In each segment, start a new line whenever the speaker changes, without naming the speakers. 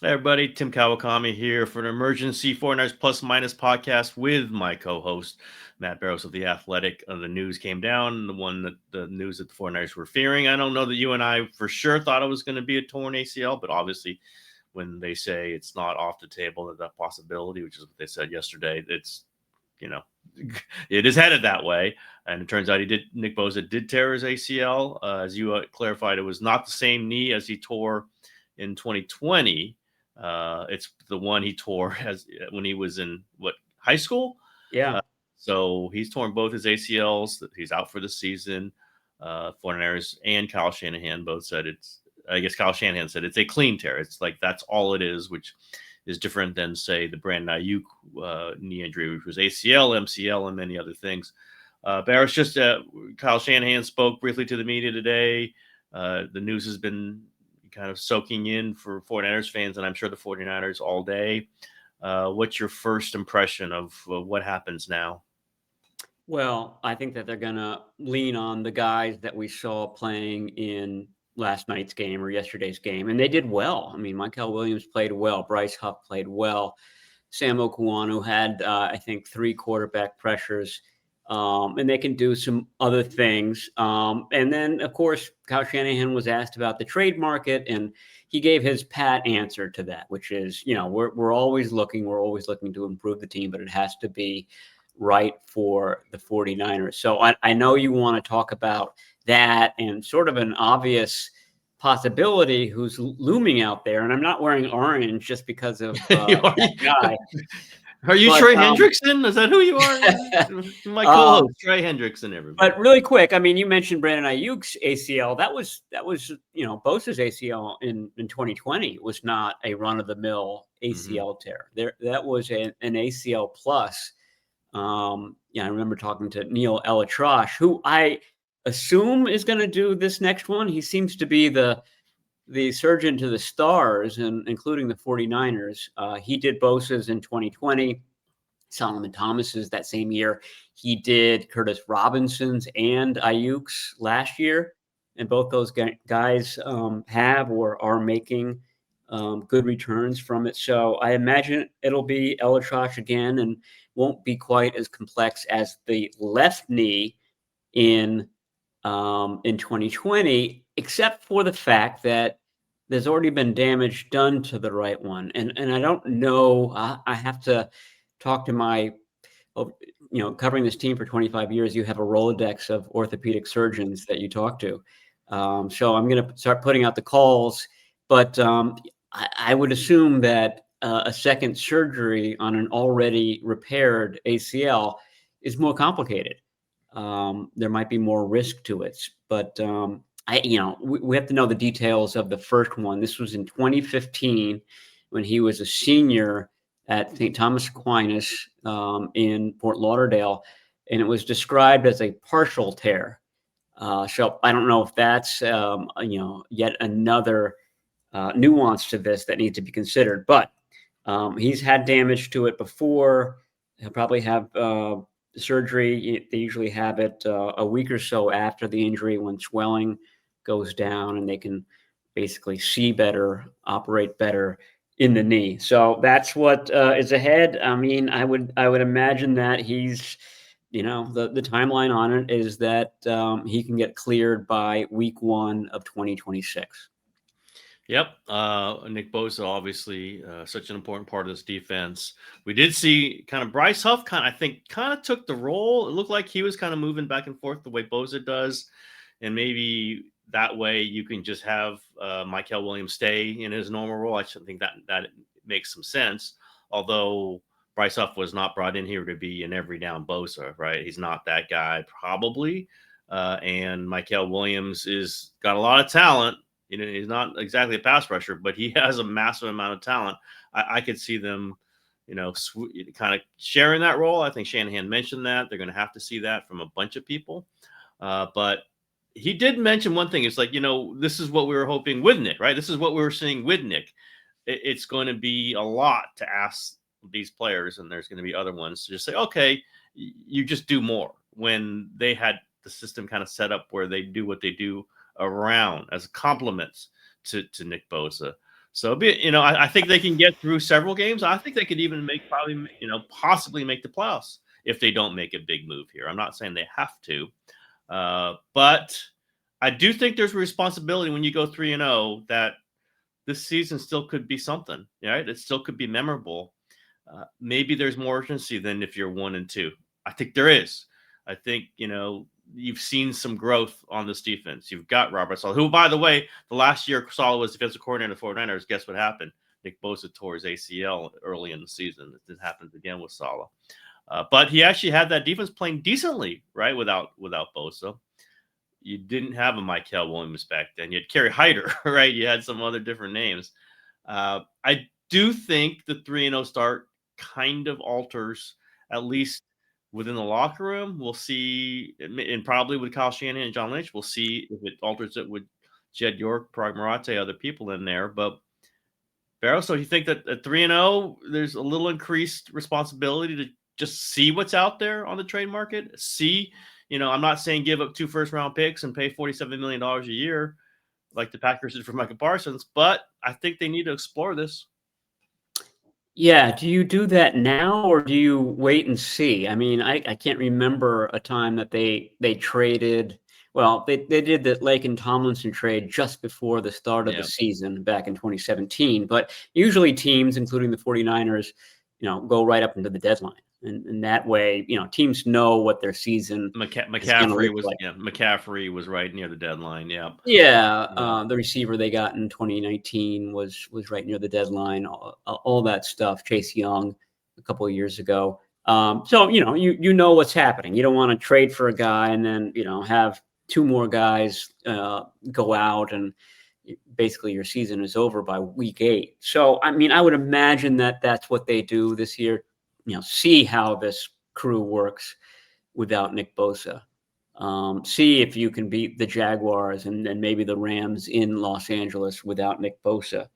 Hey everybody, Tim Kawakami here for an emergency 49ers Plus Minus podcast with my co-host Matt Barrows of The Athletic. The news came down, the news that the 49ers were fearing. I don't know that you and I for sure thought it was going to be a torn ACL, but obviously when they say it's not off the table, that possibility, which is what they said yesterday, it's, it is headed that way. And it turns out Nick Bosa did tear his ACL. As you clarified, it was not the same knee as he tore in 2020. It's the one he tore when he was in high school.
Yeah.
So he's torn both his ACLs. He's out for the season. 49ers and Kyle Shanahan both said I guess Kyle Shanahan said it's a clean tear. It's like that's all it is, which is different than say the Brandon Ayuk knee injury, which was ACL, MCL, and many other things. Barris, Kyle Shanahan spoke briefly to the media today. The news has been kind of soaking in for 49ers fans, and I'm sure the 49ers all day. What's your first impression of what happens now?
Well, I think that they're going to lean on the guys that we saw playing in last night's game or yesterday's game, and they did well. I mean, Michael Williams played well. Bryce Huff played well. Sam Okuanu had, I think, 3 quarterback pressures. And they can do some other things. And then, of course, Kyle Shanahan was asked about the trade market, and he gave his pat answer to that, which is, we're always looking to improve the team, but it has to be right for the 49ers. So I know you want to talk about that and sort of an obvious possibility who's looming out there. And I'm not wearing orange just because of that guy.
Are you Trey Hendrickson? Is that who you are? My co-host, Trey Hendrickson, everybody.
But really quick, I mean, you mentioned Brandon Ayuk's ACL. That was Bosa's ACL in 2020 was not a run-of-the-mill ACL tear. That was an ACL plus. I remember talking to Neil Elatrosh, who I assume is going to do this next one. He seems to be the surgeon to the stars, and including the 49ers. He did Bosa's in 2020, Solomon Thomas's that same year. He did Curtis Robinson's and Ayuk's last year. And both those guys have or are making good returns from it. So I imagine it'll be Elatrosh again and won't be quite as complex as the left knee in 2020, except for the fact that there's already been damage done to the right one. And I don't know, I have to talk to my, covering this team for 25 years, you have a Rolodex of orthopedic surgeons that you talk to. So I'm going to start putting out the calls, but I would assume that a second surgery on an already repaired ACL is more complicated. There might be more risk to it, but we have to know the details of the first one. This was in 2015 when he was a senior at St. Thomas Aquinas in Fort Lauderdale, and it was described as a partial tear. So I don't know if that's yet another nuance to this that needs to be considered, but he's had damage to it before. He'll probably have surgery. They usually have it a week or so after the injury when swelling goes down and they can basically see better, operate better in the knee. So that's what is ahead. I mean, I would imagine that he's, the timeline on it is that he can get cleared by week 1 of 2026.
Yep. Nick Bosa, obviously, such an important part of this defense. We did see kind of Bryce Huff kind of took the role. It looked like he was kind of moving back and forth the way Bosa does. And maybe that way you can just have Michael Williams stay in his normal role. I think that makes some sense. Although Bryce Huff was not brought in here to be an every down Bosa, right? He's not that guy probably. And Michael Williams got a lot of talent. He's not exactly a pass rusher, but he has a massive amount of talent. I could see them, kind of sharing that role. I think Shanahan mentioned that. They're going to have to see that from a bunch of people. But he did mention one thing. It's like, this is what we were hoping with Nick, right? This is what we were seeing with Nick. It's going to be a lot to ask these players, and there's going to be other ones to just say, okay, you just do more. When they had the system kind of set up where they do what they do around as compliments to Nick Bosa. So, I think they can get through several games. I think they could even possibly make the playoffs if they don't make a big move here. I'm not saying they have to, but I do think there's a responsibility when you go 3-0 that this season still could be something, right? It still could be memorable. Maybe there's more urgency than if you're 1-2. I think there is. I think, you've seen some growth on this defense. You've got Robert Saleh, who, by the way, the last year Saleh was defensive coordinator of the 49ers. Guess what happened? Nick Bosa tore his ACL early in the season. It happens again with Saleh. But he actually had that defense playing decently, right, without Bosa. You didn't have a Michael Williams back then. You had Kerry Hyder, right? You had some other different names. I do think the 3-0 start kind of alters, at least within the locker room. We'll see, and probably with Kyle Shanahan and John Lynch, we'll see if it alters it with Jed York, Parag Marate, other people in there. But Barrows, so you think that at 3-0, there's a little increased responsibility to just see what's out there on the trade market? See, I'm not saying give up 2 first-round picks and pay $47 million a year like the Packers did for Micah Parsons, but I think they need to explore this.
Yeah. Do you do that now or do you wait and see? I mean, I can't remember a time that they traded. Well, they did the Laken Tomlinson trade just before the start of the season back in 2017. But usually teams, including the 49ers, go right up into the deadline. And that way, teams know what their season
McCaffrey was like. McCaffrey was right near the deadline. Yeah.
The receiver they got in 2019 was right near the deadline. All that stuff. Chase Young a couple of years ago. So you know what's happening. You don't want to trade for a guy and then have 2 more guys go out and basically your season is over by week 8. So I mean, I would imagine that that's what they do this year. See how this crew works without Nick Bosa. See if you can beat the Jaguars and maybe the Rams in Los Angeles without Nick Bosa.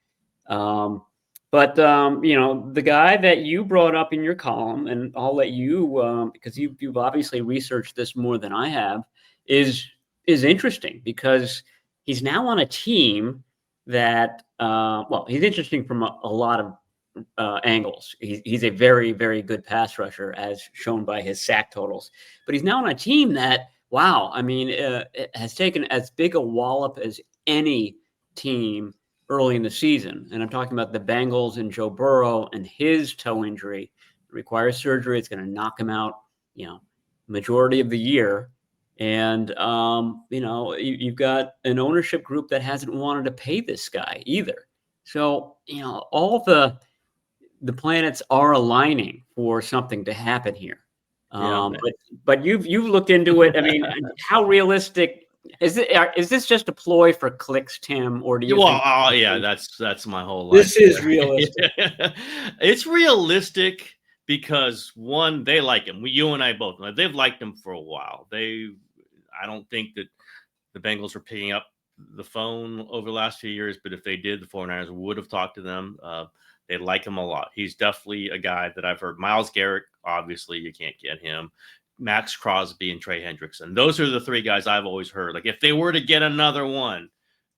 But the guy that you brought up in your column, and I'll let you, because you've obviously researched this more than I have, is interesting because he's now on a team that, he's interesting from a lot of angles. He's a very, very good pass rusher, as shown by his sack totals. But he's now on a team that, it has taken as big a wallop as any team early in the season. And I'm talking about the Bengals and Joe Burrow and his toe injury. It requires surgery. It's going to knock him out, majority of the year. And, you've got an ownership group that hasn't wanted to pay this guy either. So, all the planets are aligning for something to happen here. But you've looked into it. I mean, how realistic is it? Is this just a ploy for clicks, Tim, or do you?
Well, that's my whole life.
This is realistic.
It's realistic because one, they like him. You and I both know they've liked him for a while. I don't think that the Bengals were picking up the phone over the last few years, but if they did, the 49ers would have talked to them. They like him a lot. He's definitely a guy that I've heard. Myles Garrett, obviously, you can't get him. Max Crosby and Trey Hendrickson. Those are the 3 guys I've always heard. Like, if they were to get another one,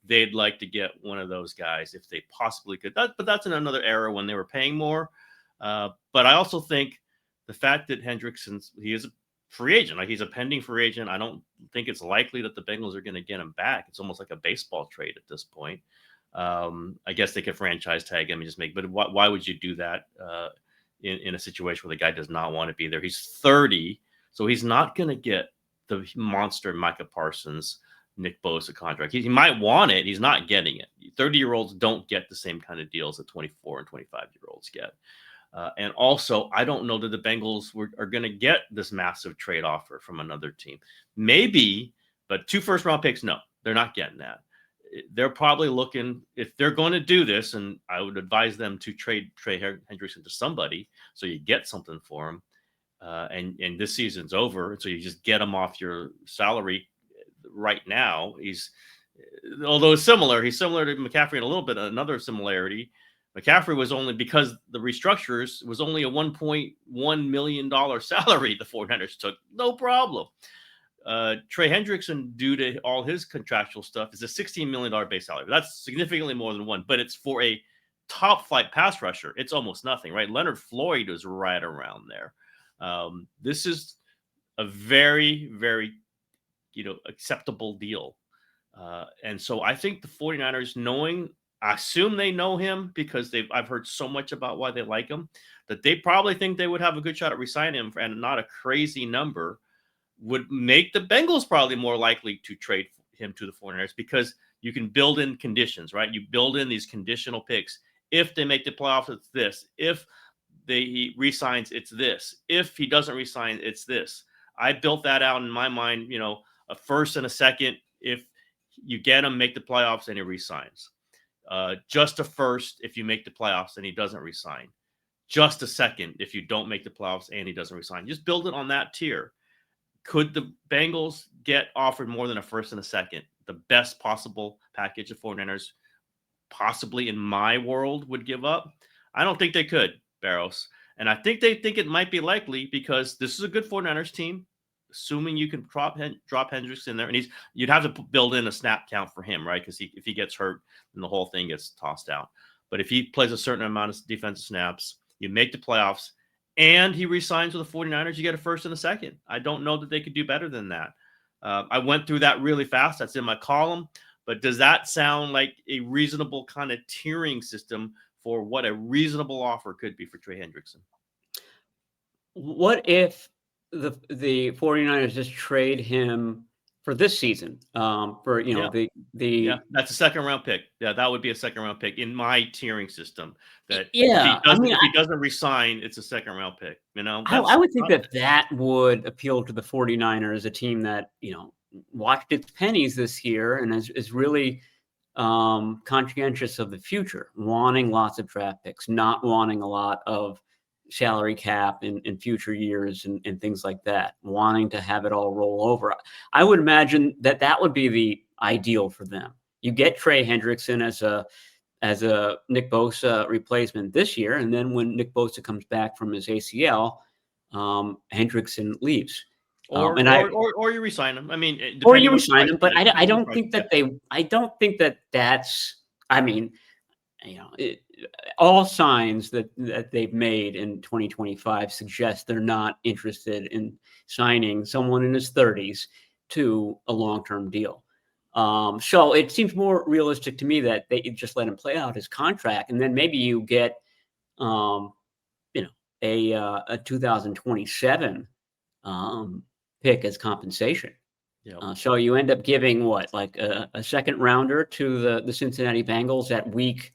they'd like to get one of those guys if they possibly could. But that's in another era when they were paying more. But I also think the fact that he is a free agent. Like, he's a pending free agent. I don't think it's likely that the Bengals are going to get him back. It's almost like a baseball trade at this point. I guess they could franchise tag him and just but why would you do that in a situation where the guy does not want to be there? He's 30, so he's not going to get the monster Micah Parsons, Nick Bosa contract. He might want it. He's not getting it. 30-year-olds don't get the same kind of deals that 24 and 25-year-olds get. And also, I don't know that the Bengals are going to get this massive trade offer from another team. Maybe, but 2 first-round picks, no, they're not getting that. They're probably looking, if they're going to do this, and I would advise them to trade Trey Hendrickson to somebody so you get something for him. And this season's over, so you just get him off your salary right now. Although similar, he's similar to McCaffrey in a little bit. Another similarity, McCaffrey was only, because the restructures, was only a $1.1 million salary the 49ers took. No problem. Trey Hendrickson, due to all his contractual stuff, is a $16 million base salary. That's significantly more than one, but it's for a top flight pass rusher. It's almost nothing, right? Leonard Floyd was right around there. This is a very, very, acceptable deal. And so I think the 49ers, I assume they know him because I've heard so much about why they like him, that they probably think they would have a good shot at resigning him and not a crazy number, would make the Bengals probably more likely to trade him to the 49ers, because you can build in conditions, right? You build in these conditional picks. If they make the playoffs, it's this. If he resigns, it's this. If he doesn't resign, it's this. I built that out in my mind, a first and a second. If you get him, make the playoffs, and he resigns. Just a first if you make the playoffs and he doesn't resign. Just a second if you don't make the playoffs and he doesn't resign. Just build it on that tier. Could the Bengals get offered more than a first and a second? The best possible package of 49ers possibly in my world would give up? I don't think they could, Barrows. And I think they think it might be likely because this is a good 49ers team, assuming you can drop Hendricks in there. And you'd have to build in a snap count for him, right? Because if he gets hurt, then the whole thing gets tossed out. But if he plays a certain amount of defensive snaps, you make the playoffs, and he resigns with the 49ers, you get a first and a second. I don't know that they could do better than that. I went through that really fast. That's in my column. But does that sound like a reasonable kind of tiering system for what a reasonable offer could be for Trey Hendrickson?
What if the 49ers just trade him for this season?
That's a second round pick. Yeah, that would be a second round pick in my tiering system. That
if
he doesn't resign, it's a second round pick.
I would think that would appeal to the 49ers, a team that watched its pennies this year and is really conscientious of the future, wanting lots of draft picks, not wanting a lot of salary cap in future years and things like that, wanting to have it all roll over. I would imagine that would be the ideal for them. You get Trey Hendrickson as a Nick Bosa replacement this year, and then when Nick Bosa comes back from his ACL, Hendrickson leaves.
Or you resign him. I mean,
or you resign him, but I don't think that that's. I mean, all signs that they've made in 2025 suggest they're not interested in signing someone in his 30s to a long-term deal. So it seems more realistic to me that they just let him play out his contract, and then maybe you get, a 2027 pick as compensation.
Yep.
So you end up giving a second rounder to the Cincinnati Bengals at week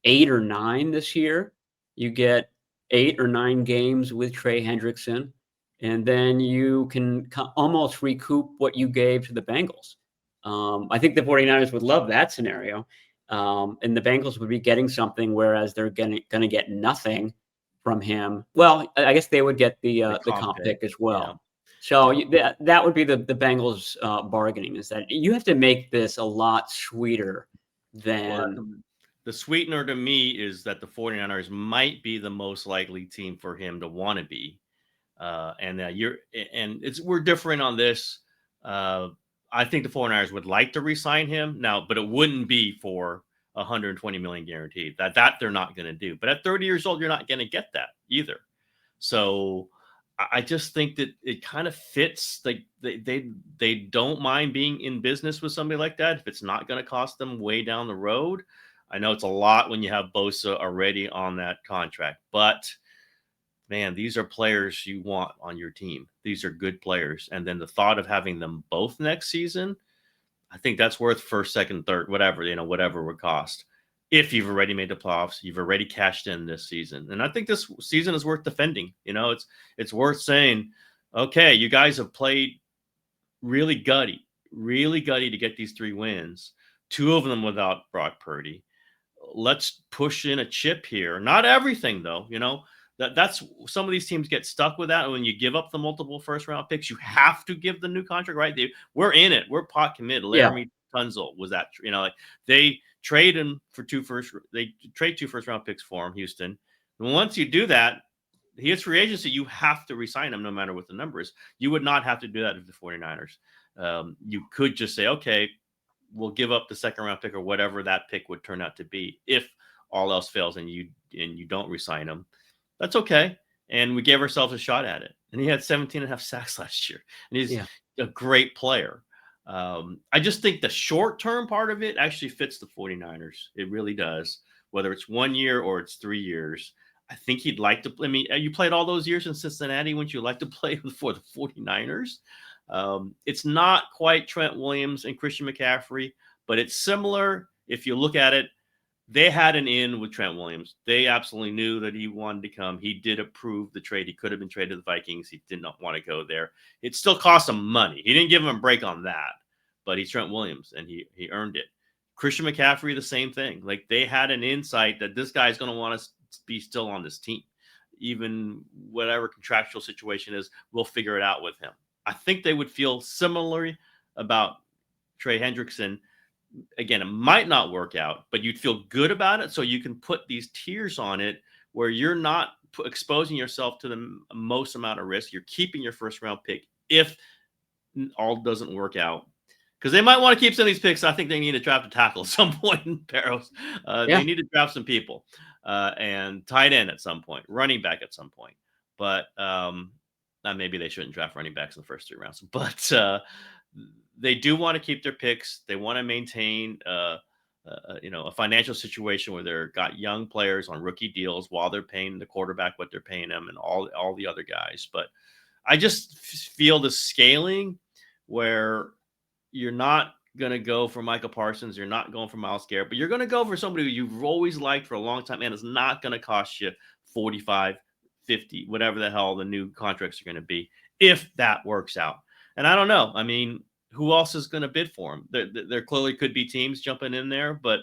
8 or 9 this year. You get 8 or 9 games with Trey Hendrickson, and then you can almost recoup what you gave to the Bengals. I think the 49ers would love that scenario. And the Bengals would be getting something, whereas they're going to get nothing from him. Well, I guess they would get the comp pick as well. Yeah. So that would be the Bengals bargaining, is that you have to make this a lot sweeter than...
The sweetener to me is that the 49ers might be the most likely team for him to want to be. We're different on this. I think the 49ers would like to re-sign him now, but it wouldn't be for $120 million guaranteed. That they're not going to do. But at 30 years old, you're not going to get that either. So I just think that it kind of fits. They don't mind being in business with somebody like that if it's not going to cost them way down the road. I know it's a lot when you have Bosa already on that contract, but man, these are players you want on your team. These are good players. And then the thought of having them both next season, I think that's worth first, second, third, whatever it would cost. If you've already made the playoffs, you've already cashed in this season. And I think this season is worth defending. It's worth saying, okay, you guys have played really gutty to get these 3 wins, 2 of them without Brock Purdy. Let's push in a chip here. Not everything, though. That's some of these teams get stuck with that. And when you give up the multiple first round picks, you have to give the new contract, right? We're in it. We're pot committed. Laramie Tunzel was that, they trade him for 2 first round picks for him, Houston. And once you do that, he hits free agency, you have to resign him no matter what the number is. You would not have to do that if the 49ers. You could just say, okay, we'll give up the second round pick or whatever that pick would turn out to be if all else fails and you don't resign him. That's okay. And we gave ourselves a shot at it. And he had 17 and a half sacks last year. And he's a great player. I just think the short-term part of it actually fits the 49ers. It really does. Whether it's 1 year or it's 3 years. I think he'd like to. I mean, you played all those years in Cincinnati. Wouldn't you like to play for the 49ers? It's not quite Trent Williams and Christian McCaffrey, but it's similar. If you look at it, they had an in with Trent Williams. They absolutely knew that he wanted to come. He did approve the trade. He could have been traded to the Vikings. He did not want to go there. It still cost him money. He didn't give him a break on that, but he's Trent Williams, and he earned it. Christian McCaffrey, the same thing. Like, they had an insight that this guy's going to want to be still on this team. Even whatever contractual situation is, we'll figure it out with him. I think they would feel similarly about Trey Hendrickson. Again, it might not work out, but you'd feel good about it. So you can put these tiers on it where you're not exposing yourself to the most amount of risk. You're keeping your first round pick if all doesn't work out. Because they might want to keep some of these picks. I think they need to draft a tackle at some point in Barrows. They need to draft some people and tight end at some point, running back at some point. But maybe they shouldn't draft running backs in the first 3 rounds. But they do want to keep their picks. They want to maintain, a financial situation where they've got young players on rookie deals while they're paying the quarterback what they're paying them and all the other guys. But I just feel the scaling where you're not going to go for Michael Parsons. You're not going for Myles Garrett, but you're going to go for somebody who you've always liked for a long time, and it's not going to cost you 45, 50, whatever the hell the new contracts are going to be, if that works out. And I don't know. I mean, who else is going to bid for him? There clearly could be teams jumping in there, but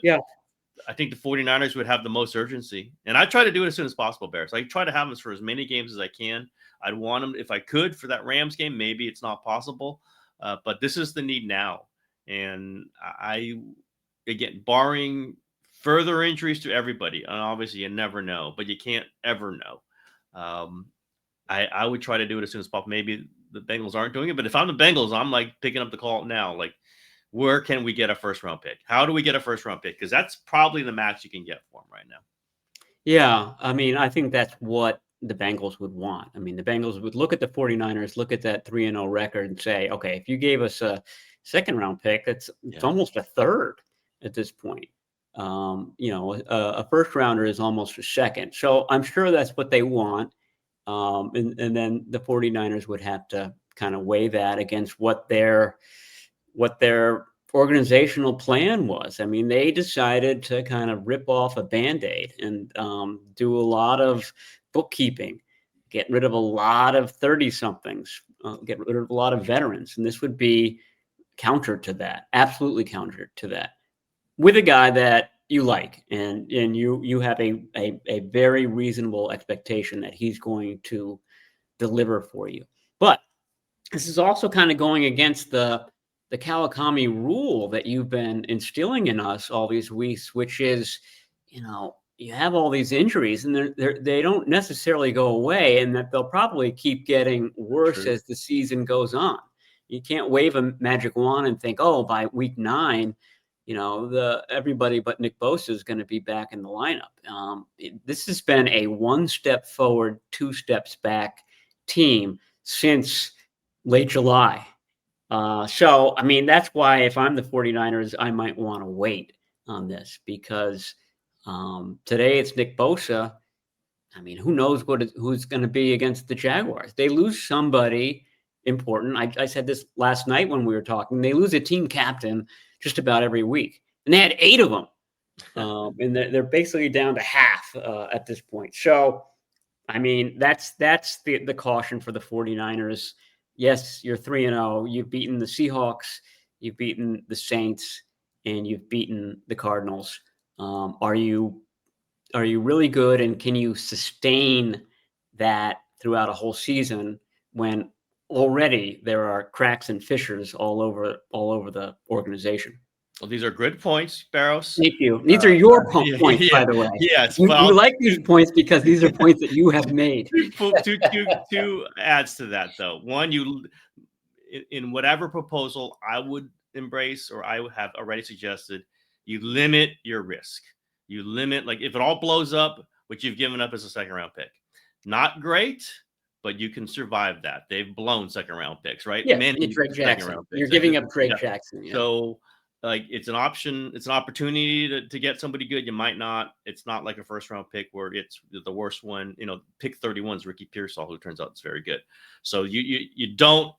I think the 49ers would have the most urgency. And I try to do it as soon as possible, Bears. I try to have them for as many games as I can. I'd want them, if I could, for that Rams game. Maybe it's not possible. But this is the need now. And again, barring further injuries to everybody, and obviously you never know, but you can't ever know. I would try to do it as soon as possible. Maybe the Bengals aren't doing it, but if I'm the Bengals, I'm like picking up the call now. Like, where can we get a first round pick? How do we get a first round pick? Because that's probably the max you can get for him right now.
Yeah. I mean, I think that's what the Bengals would want. I mean, the Bengals would look at the 49ers, look at that 3-0 record and say, okay, if you gave us a second round pick, it's almost a third at this point. A first rounder is almost a second. So I'm sure that's what they want. And then the 49ers would have to kind of weigh that against what their organizational plan was. I mean, they decided to kind of rip off a Band-Aid and do a lot of bookkeeping, get rid of a lot of 30-somethings, get rid of a lot of veterans. And this would be counter to that, absolutely counter to that, with a guy that you like, and you have a very reasonable expectation that he's going to deliver for you. But this is also kind of going against the Kawakami rule that you've been instilling in us all these weeks, which is, you have all these injuries and they don't necessarily go away, and that they'll probably keep getting worse as the season goes on. You can't wave a magic wand and think, oh, by week 9, everybody but Nick Bosa is going to be back in the lineup. This has been a 1 step forward, 2 steps back team since late July. So, I mean, that's why if I'm the 49ers, I might want to wait on this, because today it's Nick Bosa. I mean, who knows who's going to be against the Jaguars? They lose somebody important. I said this last night when we were talking. They lose a team captain just about every week, and they had 8 of them. And they're basically down to half at this point. So, I mean, that's the caution for the 49ers. Yes, you're 3-0. You've beaten the Seahawks, you've beaten the Saints, and you've beaten the Cardinals. Are you really good, and can you sustain that throughout a whole season when already there are cracks and fissures all over the organization?
Well, these are good points, Barrows.
Thank you. These are your points, by the way.
Yes,
You like these points because these are points that you have made.
Two adds to that, though. One, in whatever proposal I would embrace or I would have already suggested, you limit your risk. You limit, like if it all blows up, what you've given up is a second round pick. Not great, but you can survive that. They've blown second round picks, right?
Yeah,
Many
Drake
second
Jackson.
round picks.
You're giving up Drake Jackson. Yeah.
So like it's an option, it's an opportunity to get somebody good. You might not. It's not like a first round pick where it's the worst one. Pick 31 is Ricky Pearsall, who turns out it's very good. So you don't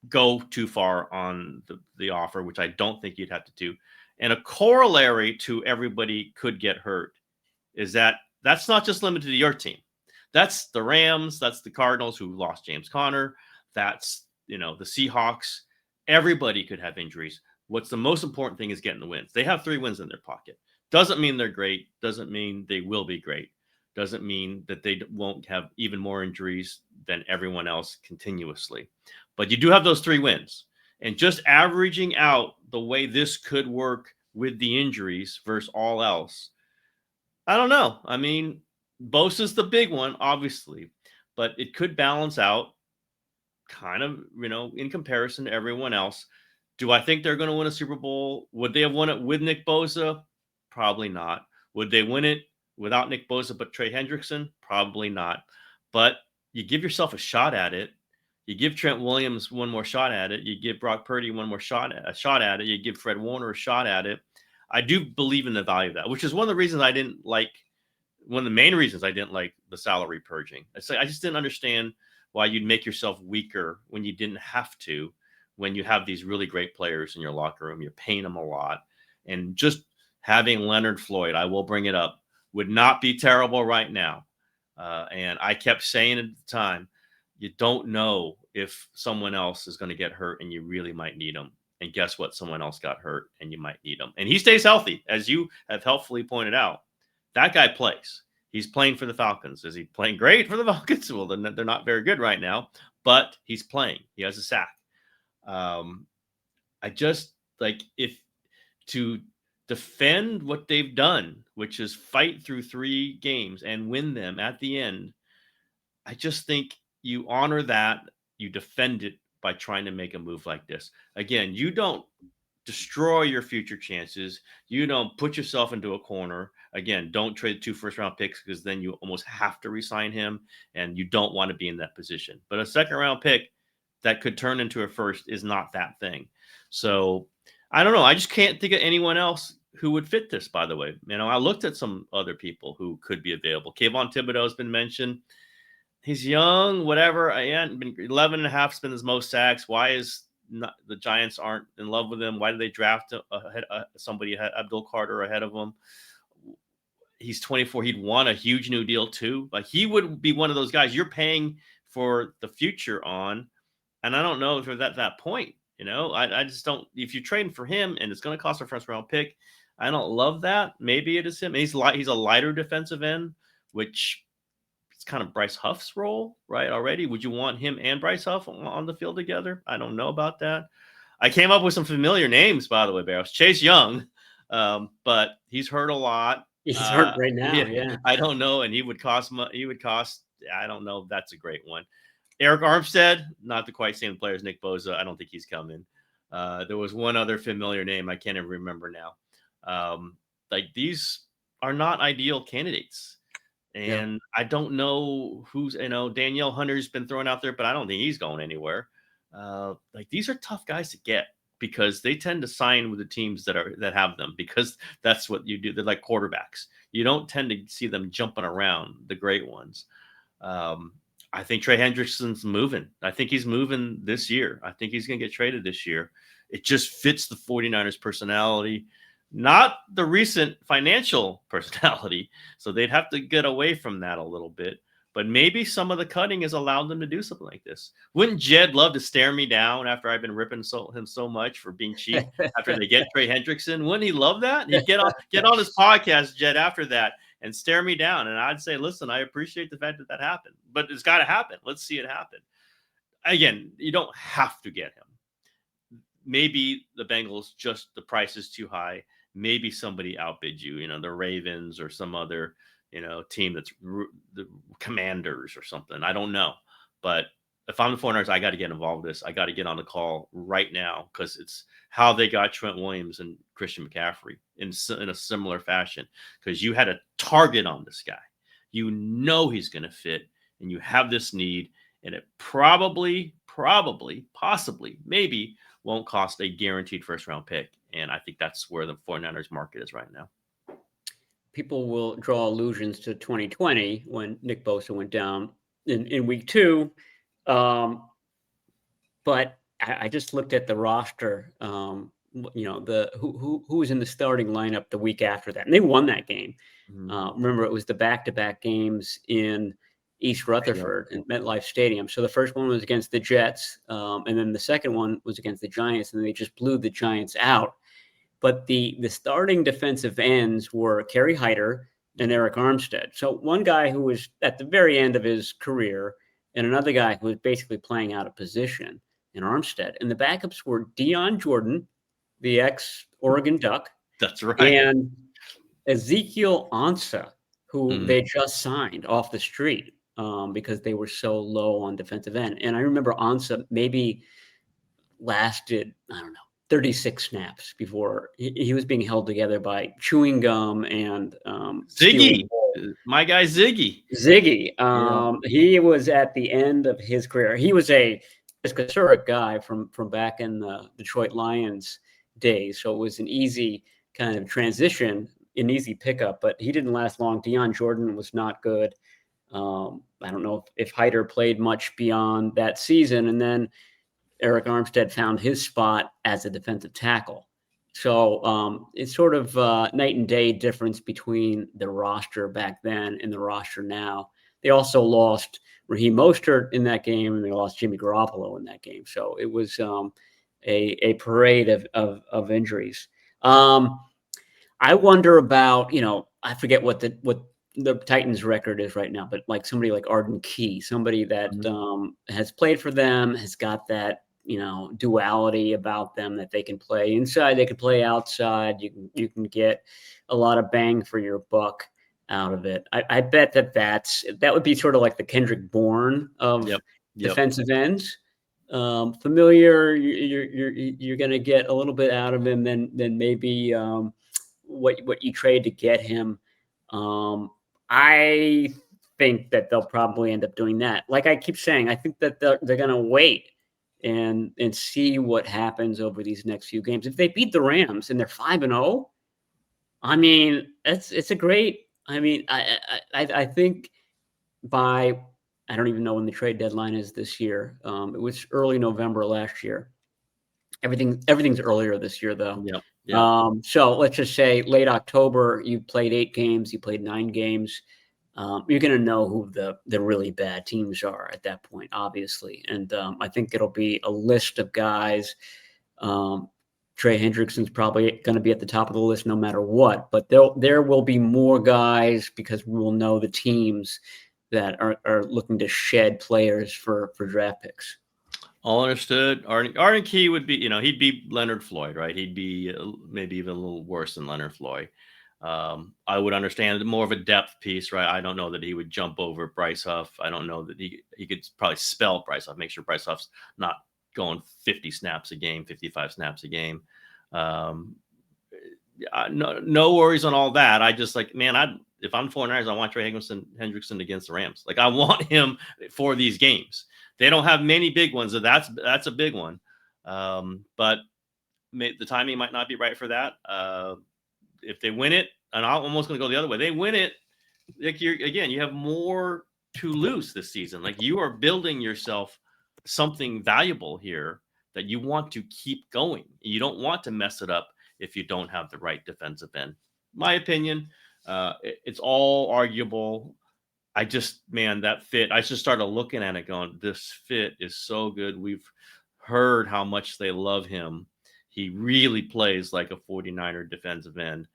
go too far on the offer, which I don't think you'd have to do. And a corollary to everybody could get hurt is that's not just limited to your team. That's the Rams. That's the Cardinals who lost James Conner. That's, the Seahawks. Everybody could have injuries. What's the most important thing is getting the wins. They have 3 wins in their pocket. Doesn't mean they're great. Doesn't mean they will be great. Doesn't mean that they won't have even more injuries than everyone else continuously. But you do have those 3 wins. And just averaging out the way this could work with the injuries versus all else, I don't know. I mean, Bosa's the big one, obviously, but it could balance out kind of, in comparison to everyone else. Do I think they're going to win a Super Bowl? Would they have won it with Nick Bosa? Probably not. Would they win it without Nick Bosa but Trey Hendrickson? Probably not. But you give yourself a shot at it. You give Trent Williams one more shot at it. You give Brock Purdy one more shot at it. You give Fred Warner a shot at it. I do believe in the value of that, which is one of the reasons one of the main reasons I didn't like the salary purging. I just didn't understand why you'd make yourself weaker when you didn't have to, when you have these really great players in your locker room. You're paying them a lot. And just having Leonard Floyd, I will bring it up, would not be terrible right now. And I kept saying at the time, you don't know if someone else is going to get hurt and you really might need them. And guess what? Someone else got hurt and you might need them. And he stays healthy, as you have helpfully pointed out. That guy plays. He's playing for the Falcons. Is he playing great for the Falcons? Well, they're not very good right now, but he's playing. He has a sack. I just if to defend what they've done, which is fight through 3 games and win them at the end, I just think you honor that, you defend it by trying to make a move like this. Again, you don't destroy your future chances. You don't put yourself into a corner. Again, don't trade 2 first-round picks because then you almost have to re-sign him, and you don't want to be in that position. But a second-round pick that could turn into a first is not that thing. So I don't know. I just can't think of anyone else who would fit this, by the way. I looked at some other people who could be available. Kayvon Thibodeau has been mentioned. He's young, whatever. I hadn't been 11 and a half, has been his most sacks. Why is not, the Giants aren't in love with him? Why did they draft somebody, Abdul Carter, ahead of him? He's 24. He'd want a huge new deal too. Like he would be one of those guys you're paying for the future on. And I don't know if we're at that point. I just don't. If you're trading for him and it's going to cost a first round pick, I don't love that. Maybe it is him. He's a lighter defensive end, which it's kind of Bryce Huff's role, right? Already, would you want him and Bryce Huff on the field together? I don't know about that. I came up with some familiar names, by the way, Barrows. Chase Young, but he's hurt a lot.
He's hurt right now. Yeah,
I don't know, and he would cost. I don't know. That's a great one. Eric Armstead, not the quite same player as Nick Bosa. I don't think he's coming. There was one other familiar name I can't even remember now. These are not ideal candidates. And I don't know who's, Danielle Hunter's been thrown out there, but I don't think he's going anywhere. These are tough guys to get because they tend to sign with the teams that have them because that's what you do. They're like quarterbacks. You don't tend to see them jumping around, the great ones. I think Trey Hendrickson's moving. I think he's moving this year. I think he's going to get traded this year. It just fits the 49ers personality, not the recent financial personality. So they'd have to get away from that a little bit. But maybe some of the cutting has allowed them to do something like this. Wouldn't Jed love to stare me down after I've been ripping him so much for being cheap after they get Trey Hendrickson? Wouldn't he love that? He'd get on his podcast, Jed, after that and stare me down. And I'd say, listen, I appreciate the fact that happened, but it's got to happen. Let's see it happen. Again, you don't have to get him. maybe the Bengals, just the price is too high. Maybe somebody outbid you, the Ravens or some other, team that's the Commanders or something. I don't know. But if I'm the 49ers, I got to get involved in this. I got to get on the call right now because it's how they got Trent Williams and Christian McCaffrey in a similar fashion, because you had a target on this guy. He's going to fit, and you have this need, and it probably, possibly, maybe won't cost a guaranteed first-round pick. And I think that's where the 49ers market is right now.
People will draw allusions to 2020 when Nick Bosa went down in week 2. But I just looked at the roster, who was in the starting lineup the week after that, and they won that game. Remember, it was the back-to-back games in East Rutherford in MetLife Stadium. So the first one was against the Jets, and then the second one was against the Giants, and they just blew the Giants out. But the starting defensive ends were Kerry Hyder and Eric Armstead. So one guy who was at the very end of his career, and another guy who was basically playing out of position in Armstead. And the backups were Dion Jordan, the ex-Oregon Duck.
That's right.
And Ezekiel Ansah, who they just signed off the street because they were so low on defensive end. And I remember Ansah maybe lasted, 36 snaps before he was being held together by chewing gum and
Ziggy. My guy Ziggy.
He was at the end of his career. He was a historic guy from back in the Detroit Lions days. So it was an easy kind of transition, an easy pickup, but he didn't last long. Dion Jordan was not good. I don't know if Hyder played much beyond that season. And then Eric Armstead found his spot as a defensive tackle. So it's sort of night and day difference between the roster back then and the roster now. They also lost Raheem Mostert in that game, and they lost Jimmy Garoppolo in that game. So it was a parade of injuries. I wonder about, I forget what the Titans record is right now, but like somebody like Arden Key, somebody that has played for them, has got that, duality about them, that they can play inside, they can play outside. You can get a lot of bang for your buck out of it. I bet that would be sort of like the Kendrick Bourne of defensive ends. Familiar, you're going to get a little bit out of him than maybe what you trade to get him. I think that they'll probably end up doing that. Like I keep saying, I think that they're going to wait and see what happens over these next few games. If they beat the Rams and they're 5-0, I mean, it's a great. I mean, I think by, I don't even know when the trade deadline is this year. It was early November last year. Everything's earlier this year though.
Yeah.
So let's just say late October, you played 8 games, you played 9 games. You're going to know who the really bad teams are at that point, obviously. And I think it'll be a list of guys. Trey Hendrickson's probably going to be at the top of the list no matter what, but there will be more guys because we will know the teams that are looking to shed players for draft picks.
All understood. Arden Key would be, he'd be Leonard Floyd, right? He'd be maybe even a little worse than Leonard Floyd. I would understand more of a depth piece, right? I don't know that he would jump over Bryce Huff. I don't know that he could probably spell Bryce Huff, make sure Bryce Huff's not going 50 snaps a game, 55 snaps a game. No worries on all that. I just if I'm 49ers, I want Trey Hendrickson against the Rams. Like I want him for these games. They don't have many big ones, so that's a big one. But the timing might not be right for that. If they win it, and I'm almost going to go the other way. They win it, you have more to lose this season. Like you are building yourself something valuable here that you want to keep going. You don't want to mess it up if you don't have the right defensive end. My opinion, it's all arguable. That fit, I just started looking at it going, this fit is so good. We've heard how much they love him. He really plays like a 49er defensive end.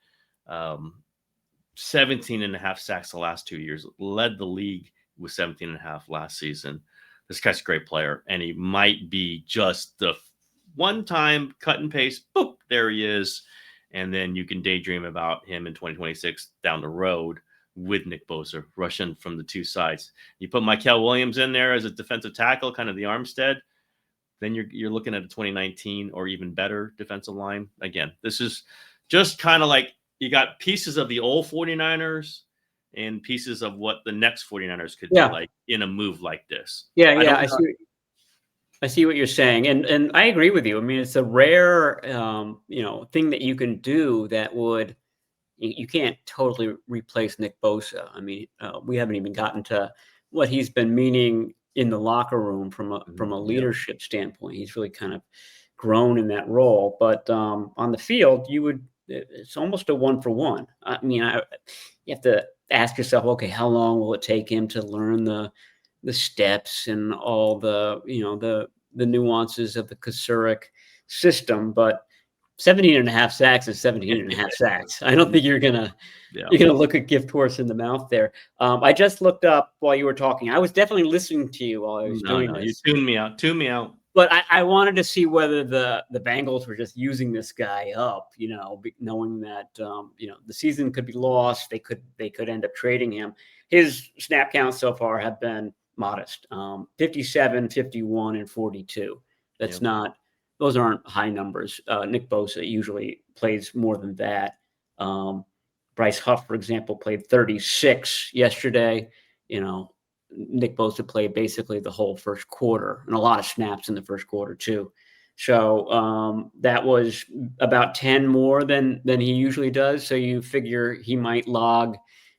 17 and a half sacks the last 2 years, led the league with 17 and a half last season. This guy's a great player, and he might be just one time cut and paste, boop, there he is. And then you can daydream about him in 2026 down the road with Nick Bosa rushing from the two sides. You put Mykel Williams in there as a defensive tackle, kind of the Armstead, then you're looking at a 2019 or even better defensive line. Again, this is just kind of like you got pieces of the old 49ers and pieces of what the next 49ers could be like in a move like this.
Yeah. I see what you're saying. And I agree with you. I mean, it's a rare, thing that you can do that you can't totally replace Nick Bosa. I mean, we haven't even gotten to what he's been meaning in the locker room from a leadership standpoint. He's really kind of grown in that role. But on the field, it's almost a 1-for-1. I mean, you have to ask yourself, okay, how long will it take him to learn the steps and all the nuances of the Kasurik system? But 17.5 sacks is 17.5 sacks. I don't think you're gonna look a gift horse in the mouth there. I just looked up while you were talking. I was definitely listening to you while I was doing this.
You tuned me out.
But I wanted to see whether the Bengals were just using this guy up, knowing that the season could be lost. They could end up trading him. His snap counts so far have been modest. 57, 51, and 42. That's not. Those aren't high numbers. Nick Bosa usually plays more than that. Bryce Huff, for example, played 36 yesterday. Nick Bosa played basically the whole first quarter and a lot of snaps in the first quarter too. So that was about 10 more than he usually does. So you figure he might log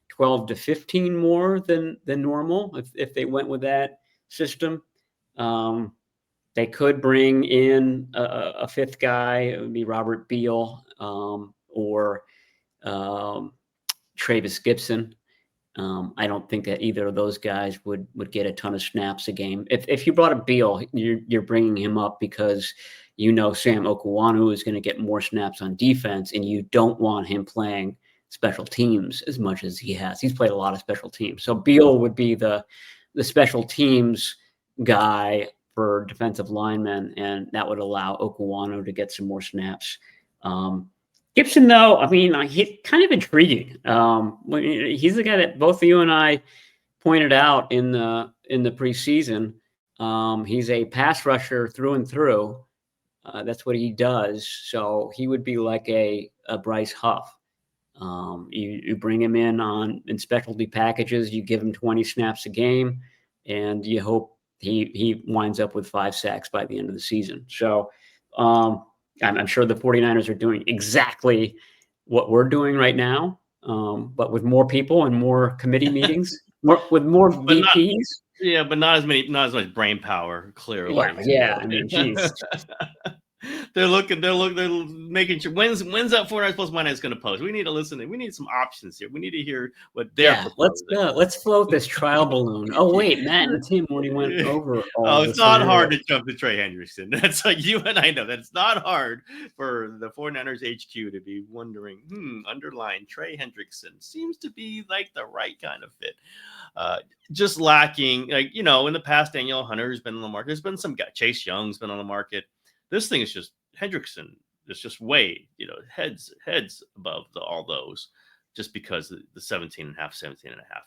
12 to 15 more than normal if they went with that system. They could bring in a fifth guy. It would be Robert Beal or Travis Gibson. I don't think that either of those guys would get a ton of snaps a game. If you brought a Beal, you're bringing him up because Sam Okuwanu is going to get more snaps on defense, and you don't want him playing special teams as much as he has. He's played a lot of special teams. So Beal would be the special teams guy for defensive linemen, and that would allow Okuwanu to get some more snaps. Gibson, though, I mean, he's kind of intriguing. He's the guy that both you and I pointed out in the preseason. He's a pass rusher through and through. That's what he does. So he would be like a Bryce Huff. You bring him in specialty packages. You give him 20 snaps a game, and you hope he winds up with 5 sacks by the end of the season. So I'm sure the 49ers are doing exactly what we're doing right now, but with more people and more committee meetings, with more VPs.
But not as much brain power, clearly.
Yeah. I mean, geez.
They're making sure when's that 49ers plus money is going to post. We need to listen. We need some options here. We need to hear what they're proposing.
Let's float this trial balloon. Oh wait, Matt and Tim already went over.
It's not hard to jump to Trey Hendrickson. That's like you and I know that it's not hard for the 49ers HQ to be wondering. Underline Trey Hendrickson seems to be like the right kind of fit. Just lacking, in the past, Danielle Hunter's been on the market. There's been some guy, Chase Young's been on the market. This thing is just Hendrickson is just way, heads above all those, just because the 17.5.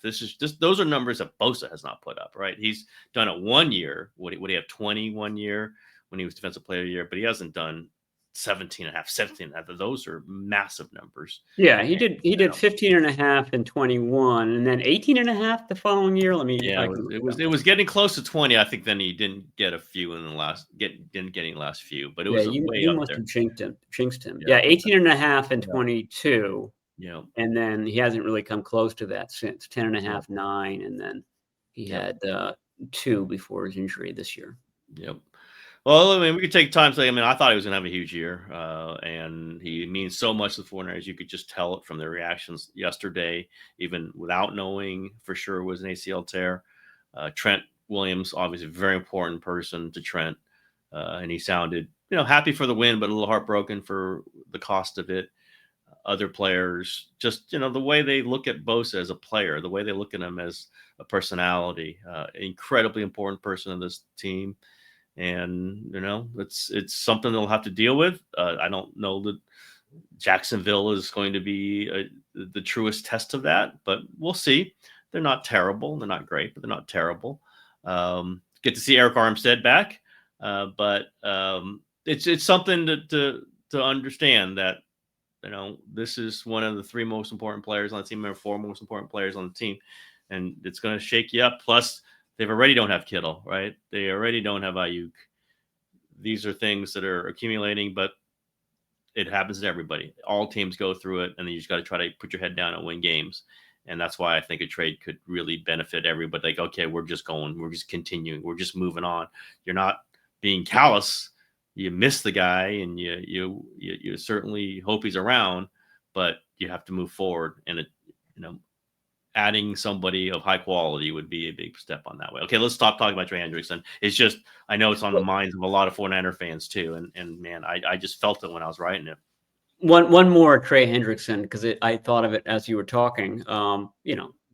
This is just, those are numbers that Bosa has not put up, right? He's done it 1 year. Would he have 20 1 year when he was defensive player of the year? But he hasn't done 17.5. Those are massive numbers.
Yeah, he did 15.5 in 21, and then 18.5 the following year.
It was getting close to 20. I think then he didn't get a few in the last last few, but it was way up there.
Jinxed him. Yeah, 18.5 in 22.
Yeah,
and then he hasn't really come close to that since 10.5, 9, and then he had 2 before his injury this year.
Yep. Well, I mean, we could take time to say, I thought he was going to have a huge year, and he means so much to the 49ers. You could just tell it from their reactions yesterday, even without knowing for sure it was an ACL tear. Trent Williams, obviously a very important person to Trent, and he sounded, happy for the win, but a little heartbroken for the cost of it. Other players, just, the way they look at Bosa as a player, the way they look at him as a personality, incredibly important person in this team. and it's something they'll have to deal with. I don't know that Jacksonville is going to be the truest test of that, but we'll see. They're not terrible. They're not great, but they're not terrible. Get to see Eric Armstead back, but it's something to understand that this is one of the 3 most important players on the team, or 4 most important players on the team, and it's going to shake you up. Plus, they've already don't have Kittle, right? They already don't have Ayuk. These are things that are accumulating, but it happens to everybody. All teams go through it, and then you just got to try to put your head down and win games. And that's why I think a trade could really benefit everybody. Like, okay, we're just continuing, we're just moving on. You're not being callous. You miss the guy, and you certainly hope he's around, but you have to move forward. And adding somebody of high quality would be a big step on that way. Okay, let's stop talking about Trey Hendrickson. It's just, I know it's on the minds of a lot of 49er fans too. And man, I just felt it when I was writing it.
One more Trey Hendrickson, because I thought of it as you were talking.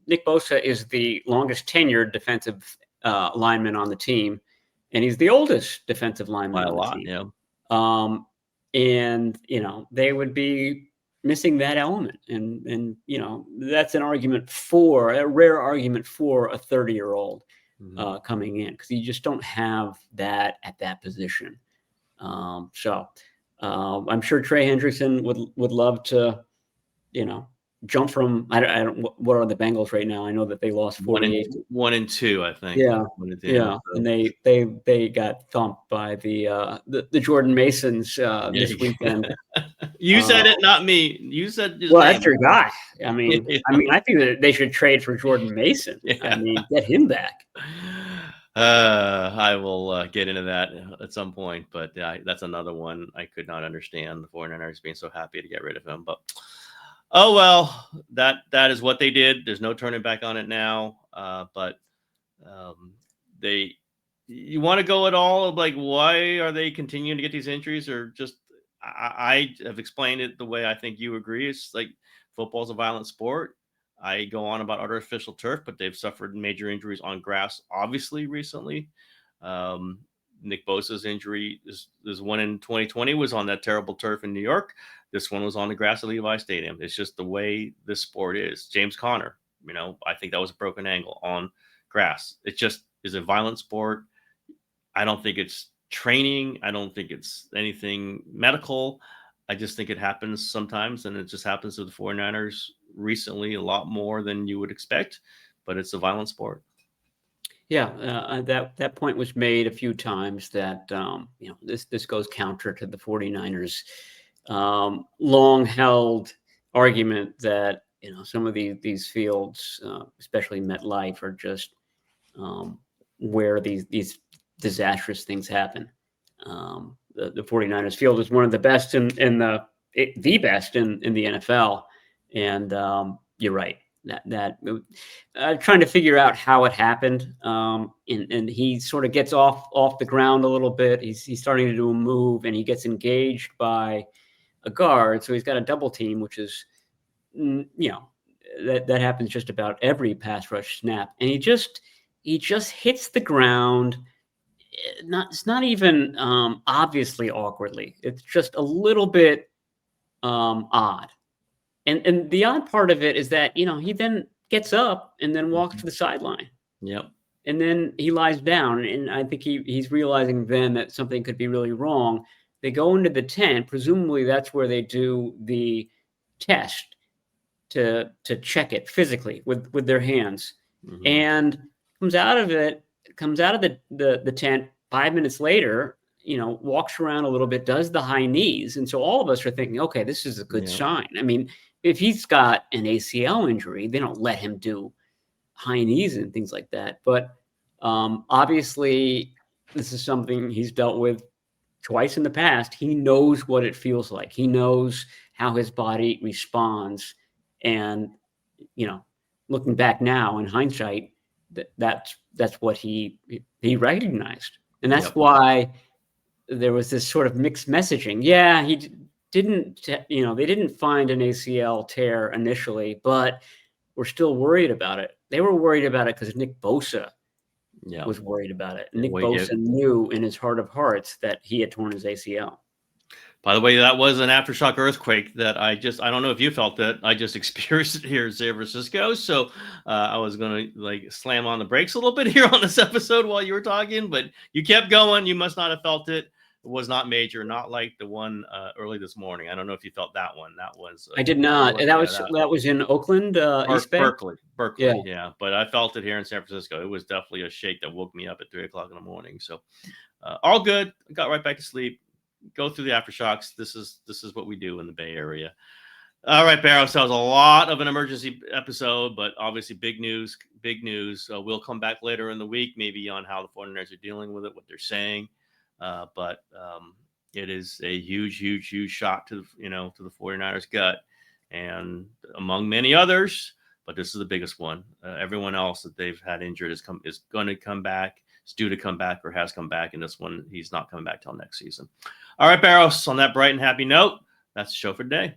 Nick Bosa is the longest tenured defensive lineman on the team, and he's the oldest defensive lineman
By
on
a
the
lot,
team.
yeah.
And they would be missing that element, and that's a rare argument for a 30-year-old coming in, because you just don't have that at that position. So I'm sure Trey Hendrickson would love to, jump from, I don't what are the Bengals right now? I know that they lost 48.
1-2, I think.
Yeah,
1-2,
yeah,
so.
and they got thumped by the Jordan Masons this weekend.
You said it, not me. You said his
well,
name.
that's your guy. I mean, I think that they should trade for Jordan Mason.
Yeah.
I mean, get him back.
I will get into that at some point, but that's another one I could not understand, the 49ers being so happy to get rid of him. But oh well, that is what they did. There's no turning back on it now. But you want to go at all? Like, why are they continuing to get these injuries? Or just I have explained it the way I think you agree. It's like football's a violent sport. I go on about artificial turf, but they've suffered major injuries on grass, obviously, recently. Nick Bosa's injury is one in 2020 was on that terrible turf in New York. This one was on the grass at Levi Stadium. It's just the way this sport is. James Conner, I think that was a broken ankle on grass. It just is a violent sport. I don't think it's training. I don't think it's anything medical. I just think it happens sometimes, and it just happens to the 49ers recently a lot more than you would expect, but it's a violent sport.
Yeah, that point was made a few times that this goes counter to the 49ers long held argument that some of these fields, especially MetLife, are just where these disastrous things happen. The 49ers field is one of the best in the best in the NFL, and you're right. That trying to figure out how it happened, and he sort of gets off the ground a little bit. He's starting to do a move, and he gets engaged by a guard, so he's got a double team, which is that happens just about every pass rush snap, and he just hits the ground. It's not even obviously awkwardly. It's just a little bit odd. And the odd part of it is that, he then gets up and then walks to the sideline.
Yep.
And then he lies down. And I think he's realizing then that something could be really wrong. They go into the tent. Presumably that's where they do the test to check it physically with their hands. Mm-hmm. And comes out of the tent 5 minutes later, walks around a little bit, does the high knees. And so all of us are thinking, okay, this is a good sign. I mean, if he's got an ACL injury, they don't let him do high knees and things like that. But obviously, this is something he's dealt with twice in the past. He knows what it feels like. He knows how his body responds. And, looking back now in hindsight, that's what he recognized. And that's why there was this sort of mixed messaging. Yeah, he didn't, they didn't find an ACL tear initially, but we're still worried about it. They were worried about it because Nick Bosa
Yeah.
was worried about it. Nick
Well, you
Bosa knew in his heart of hearts that he had torn his ACL.
By the way, that was an aftershock earthquake that I don't know if you felt it. I just experienced it here in San Francisco. So I was going to like slam on the brakes a little bit here on this episode while you were talking, but you kept going. You must not have felt it. It was not major, not like the one early this morning. I don't know if you felt that one. That was,
I did not. And that was in Oakland, East Bay.
Berkeley.
Yeah.
Yeah. But I felt it here in San Francisco. It was definitely a shake that woke me up at 3:00 in the morning. So all good. Got right back to sleep. Go through the aftershocks. This is what we do in the Bay Area. All right, Barrows. So that was a lot of an emergency episode, but obviously big news. We'll come back later in the week, maybe on how the 49ers are dealing with it, what they're saying. But it is a huge shot to the 49ers gut, and among many others. But this is the biggest one. Everyone else that they've had injured is going to come back. Is due to come back or has come back. And this one, he's not coming back till next season. All right, Barrows, on that bright and happy note, that's the show for today.